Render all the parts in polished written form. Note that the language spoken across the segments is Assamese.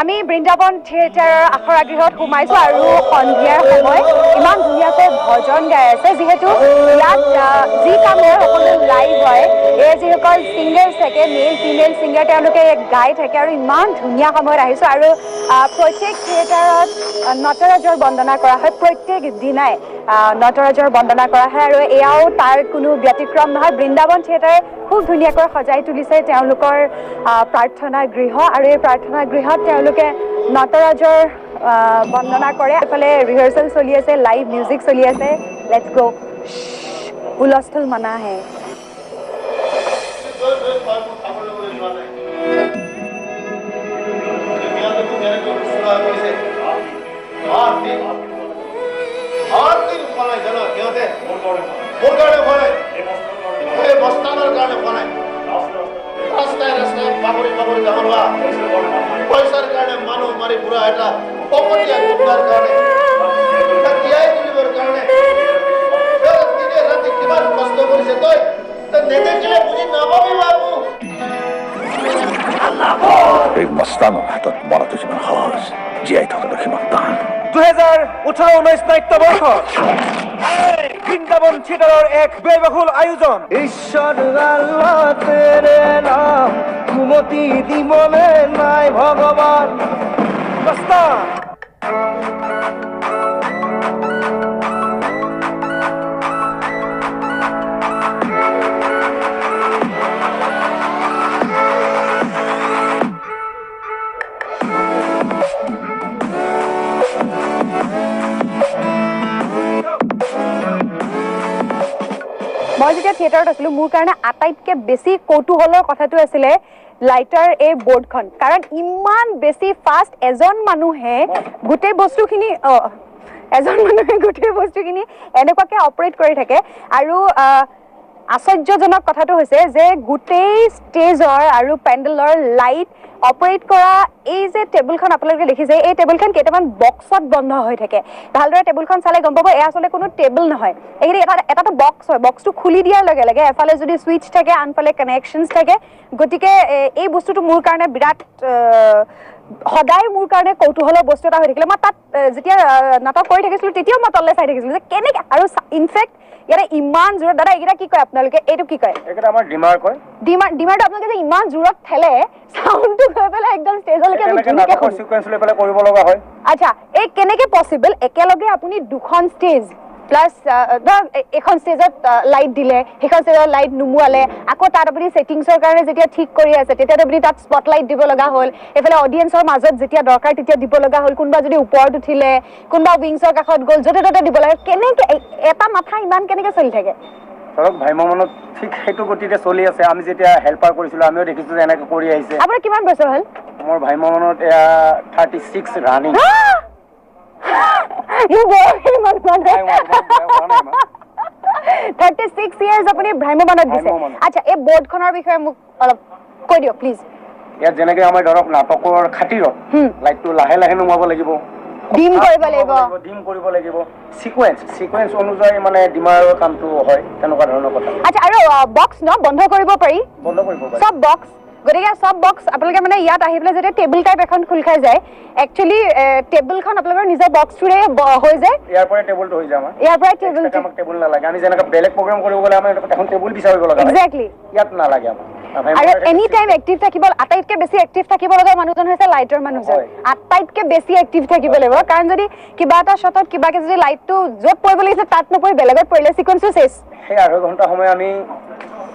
আমি বৃন্দাবন থিয়েটাৰৰ আখৰা গৃহত সোমাইছো আৰু সন্ধিয়াৰ সময় ইমান ধুনীয়াকৈ ভজন গাই আছে যিহেতু ইয়াত যি কামৰ সকলো লাইভ হয় এই যিসকল ছিংগাৰ থাকে মেল ফিমেল ছিংগাৰ তেওঁলোকে গাই থাকে আৰু ইমান ধুনীয়া সময়ত আহিছো আৰু প্ৰত্যেক থিয়েটাৰত নটৰাজৰ বন্দনা কৰা হয় প্ৰত্যেক দিনাই নটৰাজৰ বন্দনা কৰা হয় আৰু এয়াও তাৰ কোনো ব্যতিক্ৰম নহয় বৃন্দাবন থিয়েটাৰে খুব ধুনীয়াকৈ সজাই তুলিছে তেওঁলোকৰ প্ৰাৰ্থনা গৃহ আৰু এই প্ৰাৰ্থনা গৃহত তেওঁলোকে নটৰাজৰ বন্দনা কৰে এফালে ৰিহাৰ্চেল চলি আছে লাইভ মিউজিক চলি আছে লেটছ গো হুলস্থুল মানা হে পয়সার কারণে মানুষ মারি পুরা এটা পকটিয়া গুন্ডার কারণে টিআই দিলিবার কারণে দিনে রাতে কিমান কষ্ট করেছে তুই তো নেদেখিলে বুঝি নাপাবি বাবু এই মস্তানৰ হাতত মৰাটো যিমান সহজ জীয়াই থকাটো সিমান টান 2018-19 নাট্যবৰ্ষত বৃন্দাবন থিয়েটাৰৰ এক ব্যয়বহুল আয়োজন ঈশ্বৰ আল্লাহ তেৰে নাম কুমতি দিবনে নাই ভগবান প্ৰস্তাৱ মই যেতিয়া থিয়েটাৰত আছিলো মোৰ কাৰণে আটাইতকৈ বেছি কৌতূহলৰ কথাটো আছিলে লাইটাৰ এই বোৰ্ডখন কাৰণ ইমান বেছি ফাষ্ট এজন মানুহে গোটেই বস্তুখিনি এনেকুৱাকৈ অপাৰেট কৰি থাকে আৰু আশ্চৰ্যজনক কথাটো হৈছে যে গোটেই ষ্টেজৰ আৰু পেণ্ডেলৰ লাইট অপাৰেট কৰা এই যে টেবুলখন আপোনালোকে দেখিছে এই টেবুলখন কেইটামান বক্সত বন্ধ হৈ থাকে ভালদৰে টেবুলখন চালে গম পাব এয়া আচলতে কোনো টেবুল নহয় এইখিনি এটাটো বক্স হয় বক্সটো খুলি দিয়াৰ লগে লগে এফালে যদি ছুইচ থাকে আনফালে কানেকশ্যনছ থাকে গতিকে এই বস্তুটো মোৰ কাৰণে বিৰাট সদায় মোৰ কাৰণে কৌতূহলৰ বস্তু এটা হৈ থাকিলে মই তাত যেতিয়া নাটক কৰি থাকিছিলোঁ তেতিয়াও মই তললৈ চাই থাকিছিলোঁ যে কেনেকৈ আৰু ইনফেক্ট ইয়াৰে ইমান জোৰত দাদা এইকেইটা কি কয় আপোনালোকে এইটো কি কয় এইকেইটা আমাৰ ডিমাৰ কয় ডিমাৰটো আপোনালোকে যে ইমান জোৰত ঠেলে চাউণ্ডটো গৈ পেলাই একদম ষ্টেজলৈকে আমি ধুনীয়াকৈ সিকুৱেন্স লৈ পেলাই কৰিব লগা হয় আচ্ছা এই কেনেকৈ পচিবল একেলগে আপুনি দুখন ষ্টেজ প্লাছ ধৰক এখন ষ্টেজত লাইট দিলে সেইখন ষ্টেজত লাইট নুমুৱালে আকৌ তাত আপুনি ছেটিংছৰ কাৰণে যেতিয়া ঠিক কৰি আছে তেতিয়া আপুনি তাত স্পটলাইট দিব লগা হ'ল এইফালে অডিয়েঞ্চৰ মাজত যেতিয়া দৰকাৰ তেতিয়া দিব লগা হ'ল কোনোবা যদি ওপৰত উঠিলে কোনোবা উইংছৰ কাষত গ'ল য'তে ত'তে দিব লাগে কেনেকৈ এটা মাথা ইমান কেনেকৈ চলি থাকে ধৰক ভ্ৰাম্যমানত ঠিক সেইটো গতিতে চলি আছে আমি যেতিয়া হেল্পাৰ কৰিছিলোঁ আমিও দেখিছোঁ যে এনেকৈ কৰি আহিছে আপোনাৰ কিমান বছৰ হ'ল মোৰ ভ্ৰাম্যমানত এয়া 36 running You boy, man. 36 years আপুনি ভ্ৰাম্যমানত দিছে আচ্ছা এই বোৰ্ডখনৰ বিষয়ে মোক অলপ কৈ দিয়ক প্লিজ ইয়াত যেনেকৈ আমাৰ ধৰক নাটকৰ খাতিৰত লাইটটো লাহে লাহে নুমাব লাগিব ডিম কৰিব লাগিব সিকুৱেন্স অনুযায়ী মানে ডিমাৰৰ কামটো হয় তেনেকুৱা ধৰণৰ কথা আচ্ছা আৰু বক্স ন বন্ধ কৰিব পাৰি সব বক্স গতিকে সব বক্স আপোনালোকে মানে ইয়াত আহি পেলাই যেতিয়া টেবুল টাইপ এখন খোল খাই যায় একচুৱেলি টেবুলখন আপোনালোকৰ নিজৰ বক্সটোৰে হৈ যায় ইয়াৰ পৰাই টেবুলটো হৈ যায় আমাৰ ইয়াৰ পৰাই টেবুল আমাক টেবুল নালাগে আমি যেনেকৈ বেলেগ প্ৰগ্ৰাম কৰিব গ'লে আমি এখন টেবুল বিচাৰিব লগা হয় এক্সেক্টলি ইয়াত নালাগে আমাক আৰু এনি টাইম এক্টিভ থাকিব আটাইতকৈ বেছি এক্টিভ থাকিব লগা মানুহজন হৈছে লাইটৰ মানুহজন আটাইতকৈ বেছি এক্টিভ থাকিব লাগিব কাৰণ যদি কিবা এটা শ্বটত কিবাকে যদি লাইটটো য'ত পৰিব লাগিছে তাত নপৰি বেলেগত পৰিলে চিকুৱেন্সটো চেছ সেই আঢ়ৈ ঘণ্টা সময় আমি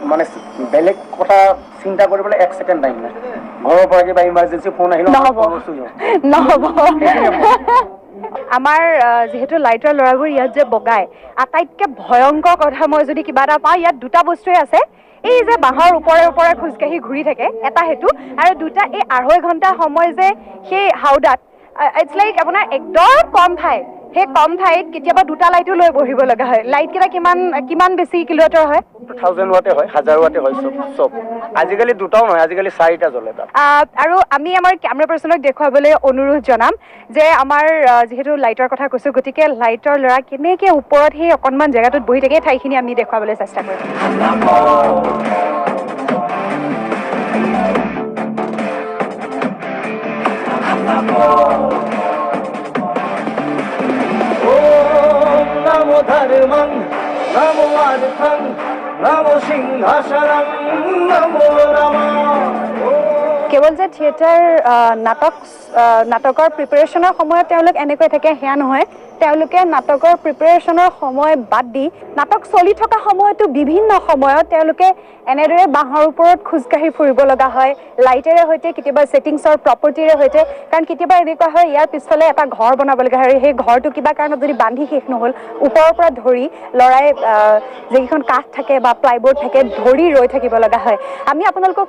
মানে বেলেগ কথা চিন্তা কৰিবলৈ 1 ছেকেণ্ড টাইম নাই ঘৰৰ পৰা কিবা ইমাৰ্জেঞ্চি ফোন আহিলে নহ'ব আমাৰ যিহেতু লাইটৰ ল'ৰাবোৰ ইয়াত যে বগাই, আটাইতকৈ ভয়ংকৰ কথা মই যদি কিবা এটা পাওঁ, ইয়াত দুটা বস্তুৱে আছে। এই যে বাঁহৰ ওপৰে ওপৰে খোজকাঢ়ি ঘূৰি থাকে, এটা সেইটো, আৰু দুটা এই 2.5 ঘণ্টা সময় যে সেই হাওদাত, ইটছ লাইক আপোনাৰ একদম কম ঠাই, সেই কম ঠাইত কেতিয়াবা দুটা লাইটো লৈ বহিব লগা হয়। লাইটকেইটা কিমান বেছি কিলোৱাটৰ হয়? 1000 ৱাটে হয়, 1000 ৱাটে হয় চব। আজিকালি দুটাও নহয়, আজিকালি 4টা জ্বলে তাত। আৰু আমি আমাৰ কেমেৰা পাৰ্চনক দেখুৱাবলৈ অনুৰোধ জনাম যে আমাৰ যিহেতু লাইটৰ কথা কৈছোঁ, গতিকে লাইটৰ ল'ৰা কেনেকৈ ওপৰত সেই অকণমান জেগাটোত বহি থাকে, ঠাইখিনি আমি দেখুৱাবলৈ চেষ্টা কৰিম। নমো ধৰ্মং নমো অৰ্থং নমো সিংহাসনং নমো নমঃ। কেৱল যে থিয়েটাৰ নাটকৰ প্ৰিপেৰেশ্যনৰ সময়ত তেওঁলোক এনেকৈ থাকে সেয়া নহয়, তেওঁলোকে নাটকৰ প্ৰিপেৰেশ্যনৰ সময় বাদ দি নাটক চলি থকা সময়তো বিভিন্ন সময়ত তেওঁলোকে এনেদৰে বাঁহৰ ওপৰত খোজকাঢ়ি ফুৰিব লগা হয়, লাইটেৰে সৈতে, কেতিয়াবা ছেটিংছৰ প্ৰপাৰ্টিৰে সৈতে। কাৰণ কেতিয়াবা এনেকুৱা হয় ইয়াৰ পিছফালে এটা ঘৰ বনাব লগা হয়, আৰু সেই ঘৰটো কিবা কাৰণত যদি বান্ধি শেষ নহ'ল, ওপৰৰ পৰা ধৰি ল'ৰাই যিকেইখন কাঠ থাকে বা প্লাইবৰ্ড থাকে ধৰি ৰৈ থাকিব লগা হয়। আমি আপোনালোকক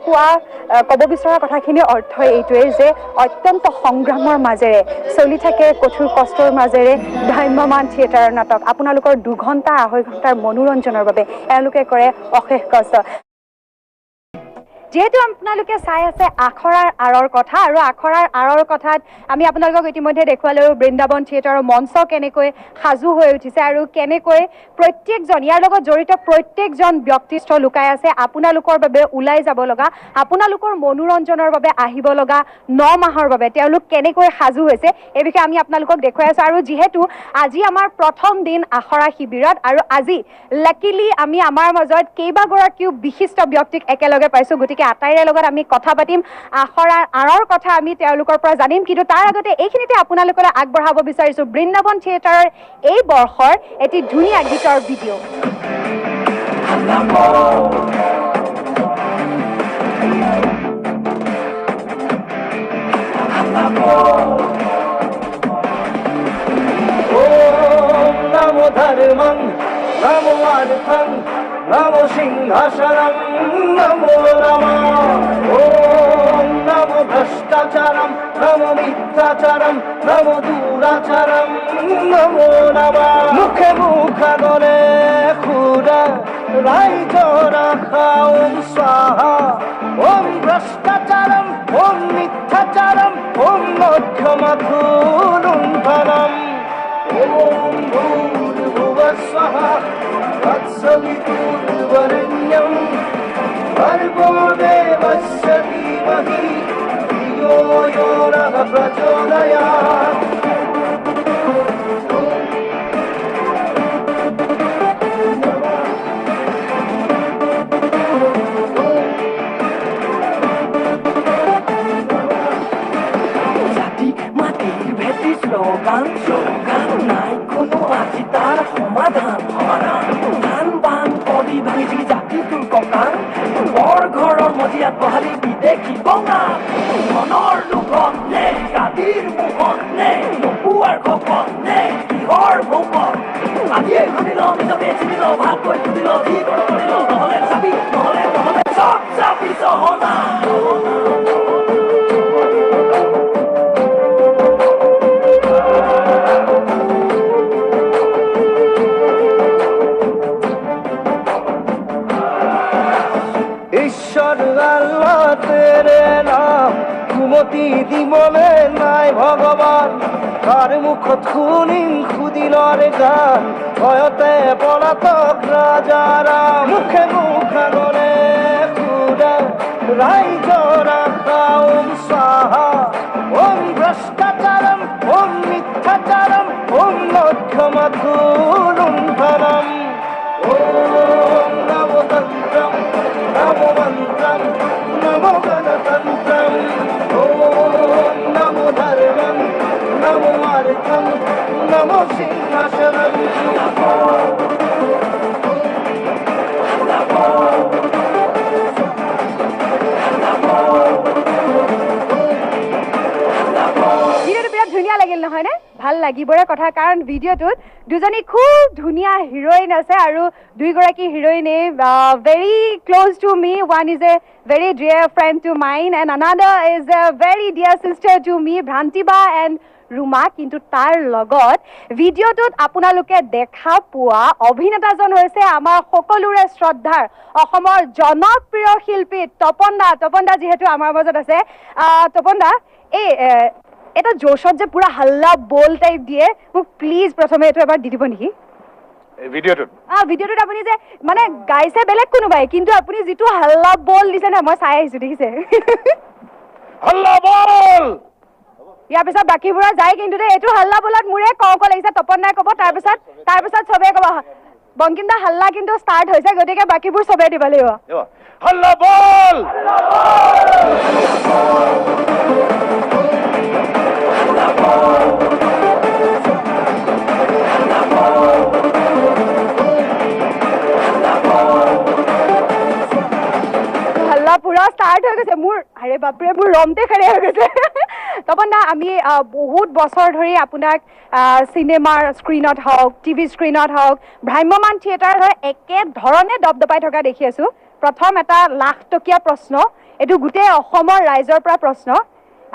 ক'ব বিচৰা কথাখিনিৰ অৰ্থ এইটোৱেই যে অত্যন্ত সংগ্ৰামৰ মাজেৰে চলি থাকে, কঠোৰ কষ্টৰ মাজেৰে ভ্ৰাম্যমান থিয়েটাৰৰ নাটক। আপোনালোকৰ 2 ঘণ্টা 2.5 ঘণ্টাৰ মনোৰঞ্জনৰ বাবে এওঁলোকে কৰে অশেষ কষ্ট। যিহেতু আপোনালোকে চাই আছে আখৰাৰ আঁৰৰ কথা, আৰু আখৰাৰ আঁৰৰ কথাত আমি আপোনালোকক ইতিমধ্যে দেখুৱালোঁ বৃন্দাবন থিয়েটাৰৰ মঞ্চ কেনেকৈ সাজু হৈ উঠিছে, আৰু কেনেকৈ প্ৰত্যেকজন ইয়াৰ লগত জড়িত প্ৰত্যেকজন ব্যক্তিষ্ঠ লুকাই আছে আপোনালোকৰ বাবে ওলাই যাব লগা, আপোনালোকৰ মনোৰঞ্জনৰ বাবে আহিব লগা 9 মাহৰ বাবে তেওঁলোক কেনেকৈ সাজু হৈছে, এই বিষয়ে আমি আপোনালোকক দেখুৱাই আছোঁ। আৰু যিহেতু আজি আমাৰ প্ৰথম দিন আখৰা শিবিৰত, আৰু আজি লাকিলি আমি আমাৰ মাজত কেইবাগৰাকীও বিশিষ্ট ব্যক্তিক একেলগে পাইছোঁ, গতিকে আটাইৰে লগত আমি কথা পাতিম, আখৰাৰ আঁৰৰ কথা আমি তেওঁলোকৰ পৰা জানিম। কিন্তু তাৰ আগতে এইখিনিতে আপোনালোকলৈ আগবঢ়াব বিচাৰিছোঁ বৃন্দাবন থিয়েটাৰৰ এই বৰ্ষৰ এটি ধুনীয়া গীতৰ ভিডিঅ'। নমো ধর্মং নমো অর্থং নমো সিংহাসনং নমো নমঃ। ওম নমো ভ্রষ্টাচারম নমো মিথ্যাচারম নমো দুরাচারম নমো নমঃ। মুখে মুখাগরে খুরা রাইজ রাখা ওম স্বাহা। ওম ভ্রষ্টাচারম ওম মিথ্যাচারম ওম মধ্যমাথুলুণ্ঠনম। ওম ভূর্ভুবঃ স্বঃ তৎসবিতুর্বরেণ্যং ভর্গো দেবস্য ধীমহি ধিয়ো यो নঃ প্রচোদয়াৎ। স্লোগান নাই কোনো আজি তাৰ সমাধান, ধান বান পদি ভাঙি চিঙি জাতিটোৰ ককান, বৰ ঘৰৰ মজিয়াত বহালি বিদেশী বঙা, ধনৰ লোভত নে গাদীৰ মুখত নে নপুৱাৰ খপত নে কিহৰ ভোকত, আজিয়ে শুনিল নিজকে চিনিল ভালকৈ শুনিল যি কৰিল, নহলে চাবি নহলে চব চাবি চহনা। ঈশ্বৰ আল্লাহ তেৰে নাম কুমতি দিবনে নাই ভগবান, তাৰ মুখত শুনিম সুদিনৰ গান, ভয়তে পলাতক ৰাজাৰা, মুখে মুখাগৰে খুৰা ৰাইজ ৰাখা ওম স্বাহা। ওম ভ্ৰষ্টাচাৰম ওম মিথ্যাচাৰম ওম মধ্যমাথুলুণ্ঠনম। ওম নমতন্ত্ৰম নমো মন্ত্ৰম নমো গণতন্ত্ৰম। ওম নমো ধৰ্মং নমো অৰ্থং নমো সিংহাসনং। লাগিবৰে কথা কাৰণ ভিডিঅ'টোত দুজনী খুব ধুনীয়া হিৰোইন আছে আৰু দুইগৰাকী হিৰোইনে very close to me one is a very dear friend to mine and another is a very dear sister to me Bhrantiba and Ruma কিন্তু তাৰ লগত ভিডিঅ'টোত আপোনালোকে দেখা পোৱা অভিনেতাজন হৈছে আমাৰ সকলোৰে শ্ৰদ্ধাৰ অসমৰ জনপ্ৰিয় শিল্পী তপন দা যিহেতু আমাৰ মাজত আছে তপন দা এই এটা জোশত যে পুৰা হাল্লা বল টাইপ দিয়ে মোক প্লিজ প্ৰথমে এইটো এবাৰ দি দিব নেকি ভিডিঅ'টোত আপুনি যে মানে গাইছে বেলেগ কোনোবাই কিন্তু আপুনি যিটো হাল্লা বল দিছে না মই চাই আহিছো দেখিছে হাল্লা বল ইয়াৰ পিছত বাকীবোৰৰ যায় কিন্তু এইটো হাল্লা বলত মোৰে কওঁ লাগিছে তপন দাই ক'ব তাৰপিছত চবেই ক'ব বংকিম দা হাল্লা কিন্তু ষ্টাৰ্ট হৈছে গতিকে বাকীবোৰ চবেই দিব লাগিব হাল্লা বল হাল্লা পুৰা ষ্টাৰ্ট হৈ গৈছে মোৰ আৰে বাপৰে মোৰ ৰমতে খাৰে হৈ গৈছে তপন দা আমি বহুত বছৰ ধৰি আপোনাক চিনেমাৰ স্ক্ৰীণত হওক টিভি স্ক্ৰীণত হওক ভ্ৰাম্যমান থিয়েটাৰ হৈ একেধৰণে দপদপাই থকা দেখি আছোঁ প্ৰথম এটা লাখটকীয়া প্ৰশ্ন এইটো গোটেই অসমৰ ৰাইজৰ পৰা প্ৰশ্ন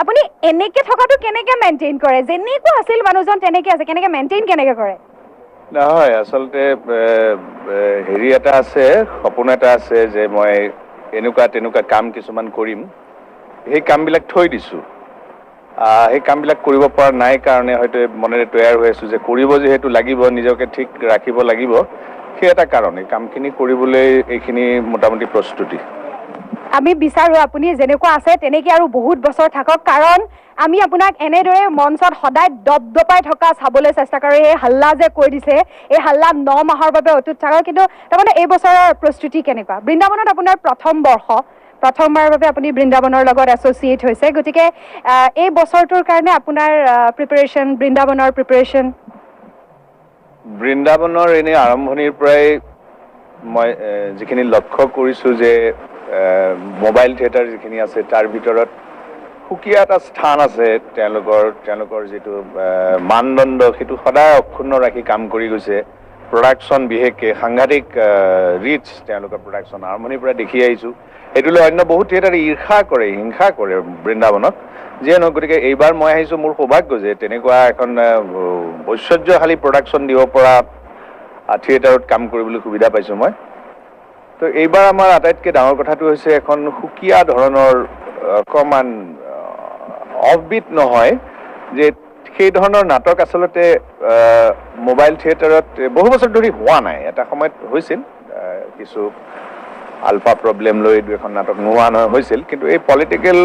আপুনি এনেকৈ থকাটো কেনেকৈ মেইনটেইন কৰে যেনেকুৱা আছিল মানুহজন তেনেকৈ আছে কেনেকৈ মেইনটেইন কেনেকৈ কৰে নহয় আচলতে হেৰি এটা আছে সপোন এটা আছে যে মই এনেকুৱা তেনেকুৱা কাম কিছুমান কৰিম সেই কামবিলাক থৈ দিছোঁ সেই কামবিলাক কৰিব পৰা নাই কাৰণে হয়তো মনেৰে তৈয়াৰ হৈ আছোঁ যে কৰিব যিহেতু লাগিব নিজকে ঠিক ৰাখিব লাগিব সেই এটা কাৰণ এই কামখিনি কৰিবলৈ এইখিনি মোটামুটি প্ৰস্তুতি আমি বিচাৰোঁ আপুনি যেনেকুৱা আছে তেনেকৈ আৰু বহুত বছৰ থাকক কাৰণ আমি আপোনাক এনেদৰে মঞ্চত সদায় দপদপাই থকা চাবলৈ চেষ্টা কৰোঁ এই হাল্লা যে কৈ দিছে এই হাল্লা 9 মাহৰ বাবে অটুট থাকক কিন্তু তাৰমানে এই বছৰৰ প্ৰস্তুতি কেনেকুৱা বৃন্দাবনত আপোনাৰ প্ৰথমবাৰৰ বাবে আপুনি বৃন্দাবনৰ লগত এছ'চিয়েট হৈছে গতিকে এই বছৰটোৰ কাৰণে আপোনাৰ বৃন্দাবনৰ এনেই আৰম্ভণিৰ পৰাই মই যিখিনি লক্ষ্য কৰিছোঁ যে মোবাইল থিয়েটাৰ যিখিনি আছে তাৰ ভিতৰত সুকীয়া এটা স্থান আছে তেওঁলোকৰ যিটো মানদণ্ড সেইটো সদায় অক্ষুণ্ণ ৰাখি কাম কৰি গৈছে প্ৰডাকশ্যন বিশেষকৈ সাংঘাতিক ৰিচ তেওঁলোকৰ প্ৰডাকশ্যন আৰম্ভণিৰ পৰা দেখি আহিছোঁ এইটোলৈ অন্য বহুত থিয়েটাৰে হিংসা কৰে বৃন্দাবনক যিয়ে নহওক গতিকে এইবাৰ মই আহিছোঁ মোৰ সৌভাগ্য যে তেনেকুৱা এখন ঐশ্বৰ্যশালী প্ৰডাকশ্যন দিব পৰা থিয়েটাৰত কাম কৰিবলৈ সুবিধা পাইছোঁ মই তো এইবাৰ আমাৰ আটাইতকৈ ডাঙৰ কথাটো হৈছে এখন সুকীয়া ধৰণৰ অকণমান অফবিট নহয় যে সেই ধৰণৰ নাটক আচলতে মোবাইল থিয়েটাৰত বহু বছৰ ধৰি হোৱা নাই এটা সময়ত হৈছিল কিছু আলফা প্ৰব্লেম লৈ এখন নাটক নোহোৱা হৈছিল কিন্তু এই পলিটিকেল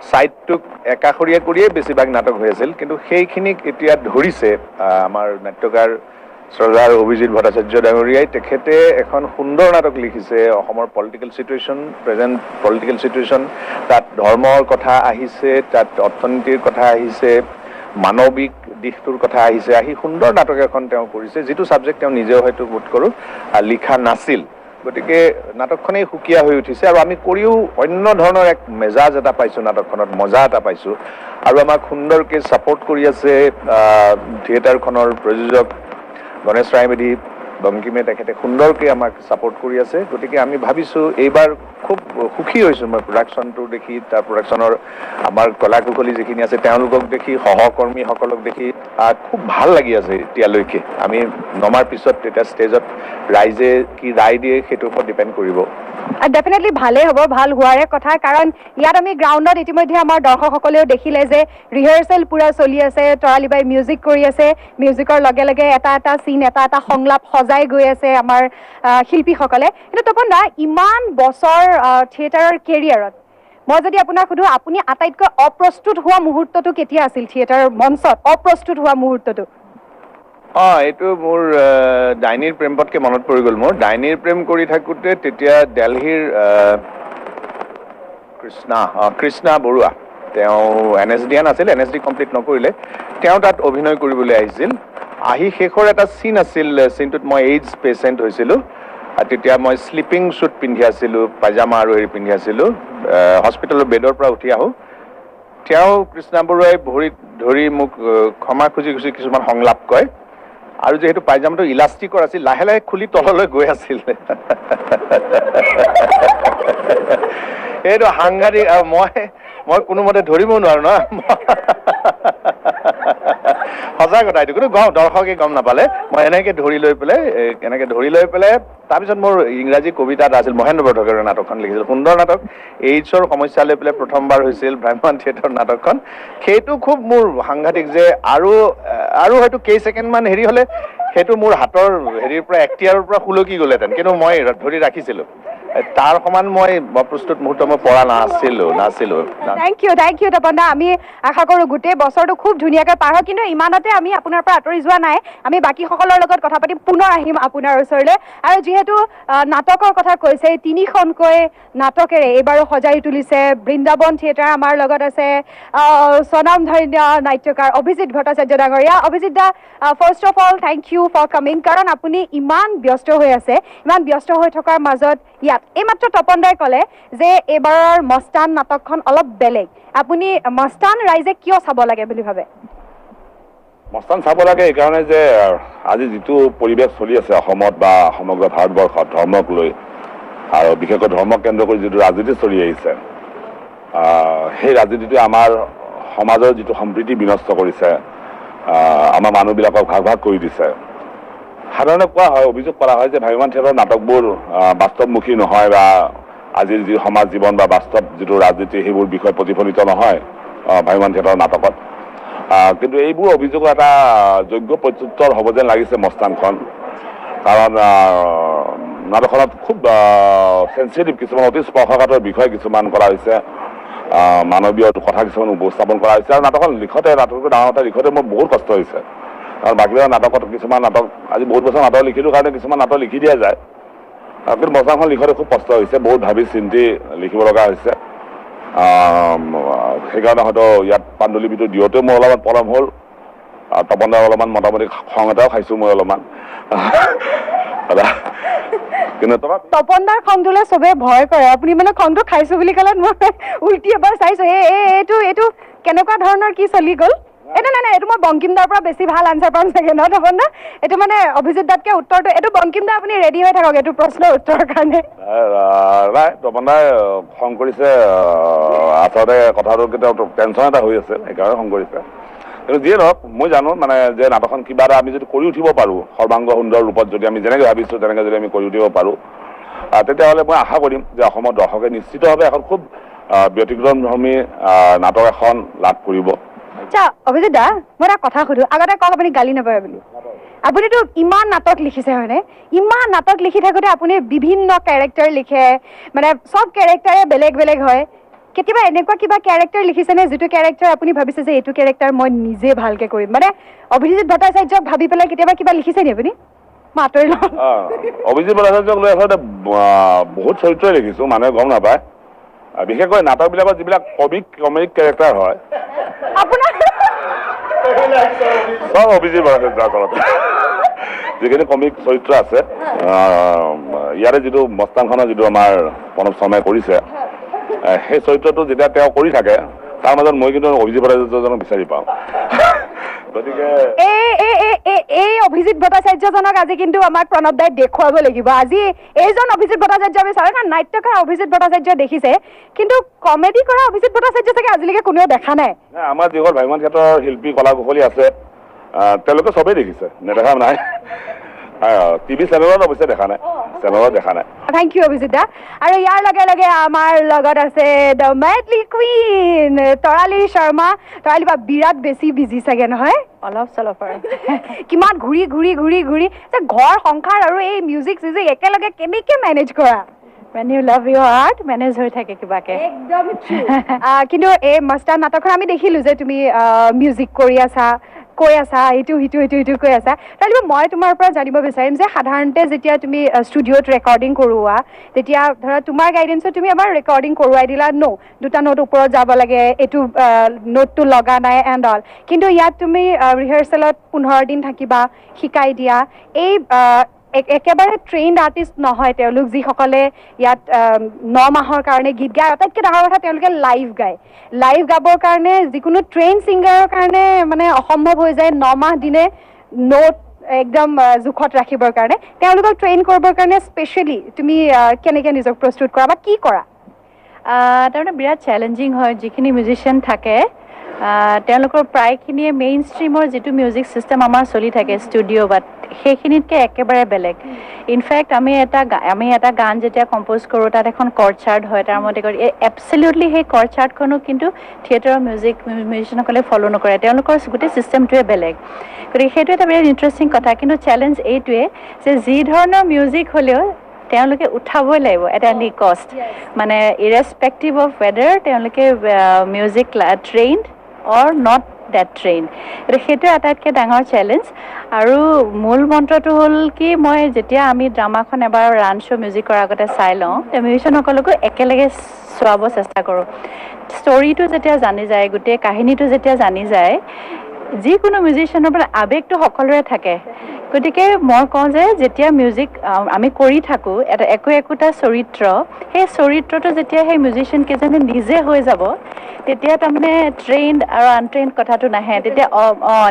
ছাইডটোক একাষৰীয়া কৰিয়েই বেছিভাগ নাটক হৈ আছিল কিন্তু সেইখিনিক এতিয়া ধৰিছে আমাৰ নাট্যকাৰ শ্ৰদ্ধাৰ অভিজিৎ ভট্টাচাৰ্য ডাঙৰীয়াই তেখেতে এখন সুন্দৰ নাটক লিখিছে অসমৰ পলিটিকেল চিটুৱেশ্যন তাত ধৰ্মৰ কথা আহিছে তাত অৰ্থনীতিৰ কথা আহিছে মানৱিক দিশটোৰ কথা আহিছে আহি সুন্দৰ নাটক এখন তেওঁ কৰিছে যিটো ছাবজেক্ট তেওঁ নিজেও হয়তো বোধ কৰোঁ লিখা নাছিল গতিকে নাটকখনেই সুকীয়া হৈ উঠিছে আৰু আমি কৰিও অন্য ধৰণৰ এক মেজাজ এটা পাইছোঁ নাটকখনত মজা এটা পাইছোঁ আৰু আমাক সুন্দৰকৈ ছাপৰ্ট কৰি আছে থিয়েটাৰখনৰ প্ৰযোজক গণেশ ৰায়মেধি বংকিমে তেখেতে সুন্দৰকৈ আমাক ছাপৰ্ট কৰি আছে গতিকে আমি ভাবিছোঁ এইবাৰ খুব সুখী হৈছোঁ মই প্ৰডাকশ্যনটো দেখি তাৰ প্ৰডাকশ্যনৰ আমাৰ কলা কুশলী যিখিনি আছে তেওঁলোকক দেখি সহকৰ্মীসকলক দেখি খুব ভাল লাগি আছে এতিয়ালৈকে আমি নমাৰ পিছত এতিয়া ষ্টেজত ৰাইজে কি ৰায় দিয়ে সেইটোৰ ওপৰত ডিপেণ্ড কৰিব ডেফিনেটলি ভালেই হ'ব ভাল হোৱাৰে কথা কাৰণ ইয়াত আমি গ্ৰাউণ্ডত ইতিমধ্যে আমাৰ দৰ্শকসকলেও দেখিলে যে ৰিহাৰ্চেল পূৰা চলি আছে তৰালী বাই মিউজিক কৰি আছে মিউজিকৰ লগে লগে এটা চিন এটা সংলাপ সজাই গৈ আছে আমাৰ শিল্পীসকলে কিন্তু তপন দা ইমান বছৰ থিয়েটাৰৰ কেৰিয়াৰত মই যদি আপোনাক সুধোঁ আপুনি আটাইতকৈ অপ্ৰস্তুত হোৱা মুহূৰ্তটো কেতিয়া আছিল থিয়েটাৰৰ মঞ্চত অপ্ৰস্তুত হোৱা মুহূৰ্তটো এইটো মোৰ ডাইনীৰ প্ৰেমপতকৈ মনত পৰি গ'ল মোৰ ডাইনীৰ প্ৰেম কৰি থাকোঁতে তেতিয়া দিল্লীৰ কৃষ্ণা বৰুৱা তেওঁ NSD নাছিল NSD কমপ্লিট নকৰিলে তেওঁ তাত অভিনয় কৰিবলৈ আহিছিল আহি শেষৰ এটা চিন আছিল চিনটোত মই এইডছ পেচেণ্ট হৈছিলোঁ তেতিয়া মই শ্লিপিং শ্বুট পিন্ধি আছিলোঁ পাইজামা আৰু হেৰি পিন্ধি আছিলোঁ হস্পিটেলৰ বেডৰ পৰা উঠি আহোঁ তেওঁ কৃষ্ণা বৰুৱাই ভৰিত ধৰি মোক ক্ষমা খুজি খুজি কিছুমান সংলাপ কয় আৰু যিহেতু পাইজামাটো ইলাষ্টিকৰ আছিল লাহে লাহে খুলি তললৈ গৈ আছিল এইটো সাংঘাতিক মই কোনোমতে ধৰিব নোৱাৰো ন সঁচা কথা এইটো কিন্তু দৰ্শকে গম নাপালে মই এনেকে ধৰি লৈ পেলাই তাৰপিছত মোৰ ইংৰাজী কবিতা এটা আছিল মহেন্দ্ৰ বৰঠাকুৰৰ নাটকখন লিখিছিল সুন্দৰ নাটক এইডছৰ সমস্যা লৈ পেলাই প্ৰথমবাৰ হৈছিল ভ্ৰাম্যমাণ থিয়েটাৰ নাটকখন সেইটো খুব মোৰ সাংঘাতিক যে আৰু হয়তো কেইছেকেণ্ডমান হেৰি হ'লে সেইটো মোৰ হাতৰ হেৰিৰ পৰা এক্টিয়াৰৰ পৰা খুলকি গ'লেহেঁতেন কিন্তু মই ধৰি ৰাখিছিলোঁ তাৰ সমান মই প্ৰস্তুত মুহূৰ্ত মই পৰা নাছিলো থেংক ইউ তপন দা আমি আশা কৰোঁ গোটেই বছৰটো খুব ধুনীয়াকৈ পাৰ হয় কিন্তু ইমানতে আমি আপোনাৰ পৰা আঁতৰি যোৱা নাই আমি বাকীসকলৰ লগত কথা পাতি পুনৰ আহিম আপোনাৰ ওচৰলৈ আৰু যিহেতু নাটকৰ কথা কৈছে 3খনকৈ নাটকেৰে এইবাৰো সজাই তুলিছে বৃন্দাবন থিয়েটাৰ আমাৰ লগত আছে স্বনামধন্য নাট্যকাৰ অভিজিত ভট্টাচাৰ্য ডাঙৰীয়া Abhijit da first of all thank you for coming কাৰণ আপুনি ইমান ব্যস্ত হৈ আছে ইমান ব্যস্ত হৈ থকাৰ মাজত ইয়াত এইমাত্ৰ তপন দাই ক'লে যে এইবাৰৰ মস্তান নাটকখন অলপ বেলেগ আপুনি মস্তান ৰাইজে কিয় চাব লাগে বুলি ভাবে মস্তান চাব লাগে এইকাৰণে যে আজি যিটো পৰিৱেশ চলি আছে অসমত বা সমগ্ৰ ভাৰতবৰ্ষত ধৰ্মক লৈ আৰু বিশেষকৈ ধৰ্মক কেন্দ্ৰ কৰি যিটো ৰাজনীতি চলি আহিছে সেই ৰাজনীতিটোৱে আমাৰ সমাজৰ যিটো সম্প্ৰীতি বিনষ্ট কৰিছে আমাৰ মানুহবিলাকক ভাগ ভাগ কৰি দিছে সাধাৰণতে কোৱা হয় অভিযোগ কৰা হয় যে ভ্ৰাম্যমাণ থিয়েটাৰৰ নাটকবোৰ বাস্তৱমুখী নহয় বা আজিৰ যি সমাজ জীৱন বা বাস্তৱ যিটো ৰাজনীতি সেইবোৰ বিষয় প্ৰতিফলিত নহয় ভ্ৰাম্যমাণ থিয়েটাৰৰ নাটকত কিন্তু এইবোৰ অভিযোগৰ এটা যোগ্য প্ৰত্যুত্তৰ হ'ব যেন লাগিছে মস্তানখন কাৰণ নাটকখনত খুব চেঞ্চিটিভ কিছুমান অতি স্পৰ্শকাতৰ বিষয় কিছুমান কৰা হৈছে মানৱীয় কথা কিছুমান উপস্থাপন কৰা হৈছে আৰু নাটকখন নাটকটো ডাঙৰ এটা লিখোঁতে মোৰ বহুত কষ্ট হৈছে কাৰণ বাকী নাটকত কিছুমান নাটক আজি বহুত বছৰ নাটক লিখিলোঁ কাৰণে কিছুমান নাটক লিখি দিয়া যায় কিন্তু মস্তানখন লিখোঁতে খুব কষ্ট হৈছে বহুত ভাবি চিন্তি লিখিব লগা হৈছে সেইকাৰণে হয়তো ইয়াত পাণ্ডুলিপিটো দিওঁতেও মোৰ অলপমান পলম হ'ল তপন দাৰ অলপমান মোটামুটি খং এটাও খাইছোঁ মই অলপমান কিন্তু তপন দাৰ খংটোলৈ চবেই ভয় কৰে আপুনি মানে খংটো খাইছোঁ বুলি ক'লে মই উল্টি এবাৰ চাইছোঁ এইটো কেনেকুৱা ধৰণৰ কি চলি গ'ল এইটো নাই এইটো মই বংকিম দাৰ পৰা বেছি ভাল আনচাৰ পাম চাগে ন তপন দা এইটো মানে অভিজিত দাতকৈ উত্তৰটো এইটো বংকিম দা আপুনি ৰেডি হৈ থাকক এইটো প্ৰশ্নৰ উত্তৰৰ কাৰণে নাই তপন দাই খং কৰিছে আচলতে কথাটো কেতিয়াও টেনশ্যন এটা হৈ আছে সেইকাৰণে খং কৰিছে কিন্তু যিয়ে নহওক মই জানো মানে যে নাটকখন কিবা এটা আমি যদি কৰি উঠিব পাৰোঁ সৰ্বাংগ সুন্দৰ ৰূপত যদি আমি যেনেকৈ ভাবিছোঁ তেনেকৈ যদি আমি কৰি উঠিব পাৰোঁ তেতিয়াহ'লে মই আশা কৰিম যে অসমৰ দৰ্শকে নিশ্চিতভাৱে এখন খুব ব্যতিক্ৰমধৰ্মী নাটক এখন লাভ কৰিব আচ্ছা অভিজিত দা মই এটা কথা সুধোঁ আগতে কওক আপুনি গালি নাপাৰে বুলি আপুনিতো ইমান নাটক লিখিছে হয়নে ইমান নাটক লিখি থাকোঁতে আপুনি বিভিন্ন কেৰেক্টাৰ লিখে মানে চব কেৰেক্টাৰে বেলেগ বেলেগ হয় কেতিয়াবা এনেকুৱা কিবা কেৰেক্টাৰ লিখিছেনে যিটো কেৰেক্টাৰ আপুনি ভাবিছে যে এইটো কেৰেক্টাৰ মই নিজে ভালকৈ কৰিম মানে অভিজিত ভট্টাচাৰ্যক ভাবি পেলাই কেতিয়াবা কিবা লিখিছে নি আপুনি মই আঁতৰি লওঁ অভিজিত ভট্টাচাৰ্যক লৈ আচলতে বহুত চৰিত্ৰই লিখিছোঁ মানুহে গম নাপায় বিশেষকৈ নাটকবিলাকত যিবিলাক কমিক কেৰেক্টাৰ হয় আপোনাৰ চব অভিজিত ভট্টাচাৰ্য আচলতে যিখিনি কমিক চৰিত্ৰ আছে ইয়াৰে যিটো মস্তানখনৰ যিটো আমাৰ প্ৰণৱ শৰ্মাই কৰিছে সেই চৰিত্ৰটো যেতিয়া তেওঁ কৰি থাকে তাৰ মাজত মই কিন্তু অভিজিত ভট্টাচাৰ্যজনক বিচাৰি পাওঁ গতিকে এই অভিজিত ভট্টাচাৰ্যজনক আজি কিন্তু আমাক প্ৰণৱ দাই দেখুৱাব লাগিব আজি এইজন অভিজিত ভট্টাচাৰ্য আমি চাওঁ কাৰণ নাট্যকাৰ অভিজিত ভট্টাচাৰ্য দেখিছে কিন্তু কমেডি কৰা অভিজিত ভট্টাচাৰ্য চাগে আজিলৈকে কোনেও দেখা নাই আমাৰ যিসকল ভ্ৰাম্যমাণ থিয়েটাৰৰ শিল্পী কলা কুশলী আছে তেওঁলোকে চবেই দেখিছে নেদেখা নাই টিভি চেনেলত অৱশ্যে দেখা নাই চেনেলত দেখা নাই থেংক ইউ অভিজিত দা আৰু ইয়াৰ লগে লগে আমাৰ লগত আছে the madly queen Tarali Sharma Tarali বা বিৰাট বেছি বিজি চাগে নহয় অলপ চলপ আৰু কিমান ঘূৰি ঘূৰি ঘূৰি ঘূৰি ঘৰ সংসাৰ আৰু এই মিউজিক চিউজিক একেলগে কেনেকৈ মেনেজ কৰা When you love your art, manage হৈ থাকে কিবাকে একদম কিন্তু এই মস্তান নাটকখন আমি দেখিলোঁ যে তুমি মিউজিক কৰি আছা কৈ আছা এইটো কৈ আছা তাৰপিছত মই তোমাৰ পৰা জানিব বিচাৰিম যে সাধাৰণতে যেতিয়া তুমি ষ্টুডিঅ'ত ৰেকৰ্ডিং কৰোৱা তেতিয়া ধৰা তোমাৰ গাইডেঞ্চত তুমি এবাৰ ৰেকৰ্ডিং কৰোৱাই দিলা দুটা নোট ওপৰত যাব লাগে এইটো নোটটো লগা নাই এণ্ড অল কিন্তু ইয়াত তুমি ৰিহাৰ্চেলত 15 দিন থাকিবা শিকাই দিয়া এই একেবাৰে ট্ৰেইনড আৰ্টিষ্ট নহয় তেওঁলোক, যিসকলে ইয়াত 9 মাহৰ কাৰণে গীত গায়। আটাইতকৈ ডাঙৰ কথা তেওঁলোকে লাইভ গায়। লাইভ গাবৰ কাৰণে যিকোনো ট্ৰেইন ছিংগাৰৰ কাৰণে মানে অসম্ভৱ হৈ যায় 9 মাহ দিনে নোট একদম জোখত ৰাখিবৰ কাৰণে। তেওঁলোকক ট্ৰেইন কৰিবৰ কাৰণে স্পেচিয়েলি তুমি কেনেকৈ নিজক প্ৰস্তুত কৰা বা কি কৰা? তাৰমানে বিৰাট চেলেঞ্জিং হয়। যিখিনি মিউজিচিয়ান থাকে তেওঁলোকৰ প্ৰায়খিনিয়ে মেইন ষ্ট্ৰীমৰ যিটো মিউজিক ছিষ্টেম আমাৰ চলি থাকে ষ্টুডিঅ' বাট সেইখিনিতকৈ একেবাৰে বেলেগ। ইনফেক্ট আমি এটা গান যেতিয়া কম্প'জ কৰোঁ তাত এখন কৰ্ড চাৰ্ট হয়, তাৰ মতে কৰি এবছলিউটলি সেই কৰ্ড চাৰ্টখনো কিন্তু থিয়েটাৰৰ মিউজিচিয়ানসকলে ফ'ল' নকৰে, তেওঁলোকৰ গোটেই ছিষ্টেমটোৱে বেলেগ। গতিকে সেইটো এটা বিৰাট ইণ্টাৰেষ্টিং কথা। কিন্তু চেলেঞ্জ এইটোৱে যে যি ধৰণৰ মিউজিক হ'লেও তেওঁলোকে উঠাবই লাগিব এট এনি কষ্ট, মানে ইৰেছপেক্টিভ অফ ৱেডাৰ তেওঁলোকে music trained or not that train. গতিকে সেইটো আটাইতকৈ ডাঙৰ চেলেঞ্জ। আৰু মূল মন্ত্ৰটো হ'ল কি, মই যেতিয়া আমি ড্ৰামাখন এবাৰ ৰান শ্ব' মিউজিক কৰাৰ আগতে চাই লওঁ, মিউজিচিয়ানসকলকো একেলগে চোৱাব চেষ্টা কৰোঁ। ষ্টৰিটো যেতিয়া জানি যায়, গোটেই কাহিনীটো যেতিয়া জানি যায়, যিকোনো মিউজিচিয়ানৰ পৰা আৱেগটো সকলোৰে থাকে। গতিকে মই কওঁ যে যেতিয়া মিউজিক আমি কৰি থাকোঁ একোটা চৰিত্ৰ, সেই চৰিত্ৰটো যেতিয়া সেই মিউজিচিয়ান কেইজনে নিজে হৈ যাব, তেতিয়া তাৰমানে ট্ৰেইনড আৰু আনট্ৰেইনড কথাটো নাহে।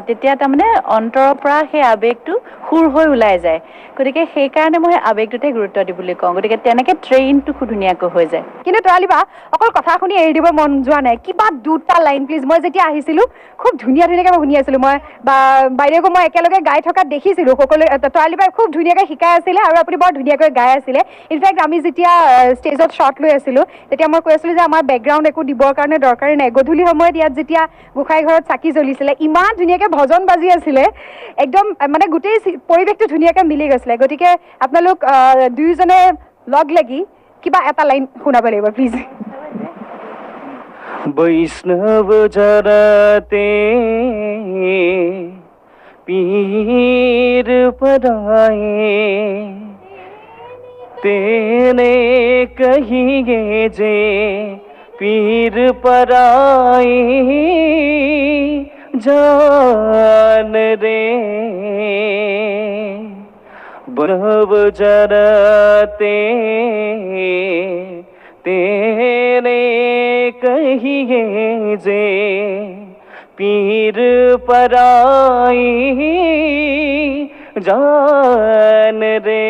তেতিয়া তাৰমানে অন্তৰৰ পৰা সেই আৱেগটো সুৰ হৈ ওলাই যায়। গতিকে সেইকাৰণে মই আৱেগটোতে গুৰুত্ব দি বুলি কওঁ। গতিকে তেনেকৈ ট্ৰেইনটো খুব ধুনীয়াকৈ হৈ যায়। কিন্তু তৰালি বা অকল কথা শুনি এৰি দিব মন যোৱা নাই, কিবা 2টা লাইন প্লিজ। মই যেতিয়া আহিছিলোঁ খুব ধুনীয়াকৈ মই শুনি আছিলোঁ, মই বা বাইদেউকো মই একেলগে গাই থকা দেখিছিলোঁ। সকলোৱে তৰালি বাই খুব ধুনীয়াকৈ শিকাই আছিলে আৰু আপুনি বৰ ধুনীয়াকৈ গাই আছিলে। ইনফেক্ট আমি যেতিয়া ষ্টেজত শ্বট লৈ আছিলোঁ তেতিয়া মই কৈ আছিলোঁ যে আমাৰ বেকগ্ৰাউণ্ড একো দিবৰ কাৰণে দৰকাৰী নাই। গধূলি সময়ত ইয়াত যেতিয়া গোসাঁই ঘৰত চাকি জ্বলিছিলে, ইমান ধুনীয়াকৈ ভজন বাজি আছিলে, একদম মানে গোটেই পৰিৱেশটো ধুনীয়াকৈ মিলি গৈছিলে। গতিকে আপোনালোক দুয়োজনে লগ লাগি কিবা এটা লাইন শুনাব লাগিব প্লিজ। वैष्णव जरते पीर पराए, तेने कहिए जे पीर पराए, जान रे वैष्णव जरते तेरे कहिए जे पीर पराई, जान रे